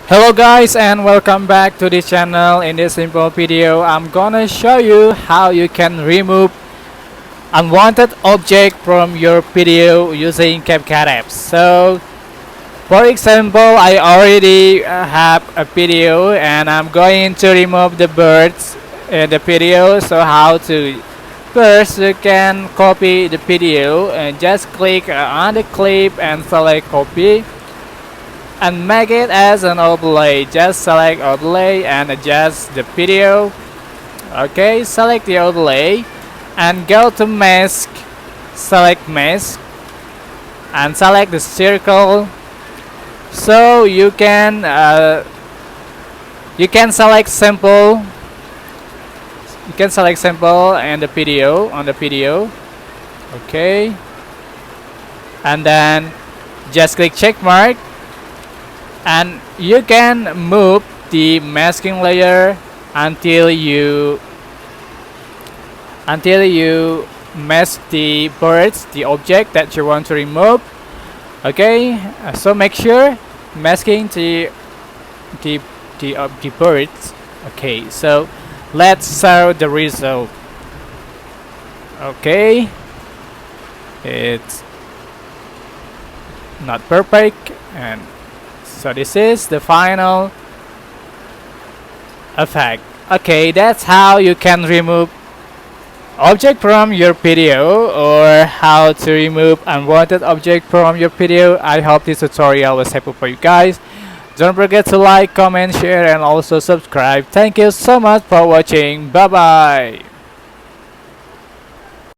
Hello guys and welcome back to this channel. In this simple video I'm gonna show you how you can remove unwanted object from your video using CapCut apps. So for example, I already have a video and I'm going to remove the birds in the video. So how to first you can copy the video and just click on the clip and select copy and make it as an overlay. Just select overlay and adjust the video. Okay, select the overlay and go to mask, select mask and select the circle. So you can select sample. You can select sample and the video on the video. Okay, and then just click check mark. And you can move the masking layer until you mask the birds, the object that you want to remove. Okay, so make sure masking the birds. Okay, so let's show the result. Okay, it's not perfect, and so this is the final effect. Okay, that's how you can remove object from your video, or how to remove unwanted object from your video. I hope this tutorial was helpful for you guys. Don't forget to like, comment, share and also subscribe. Thank you so much for watching. Bye bye.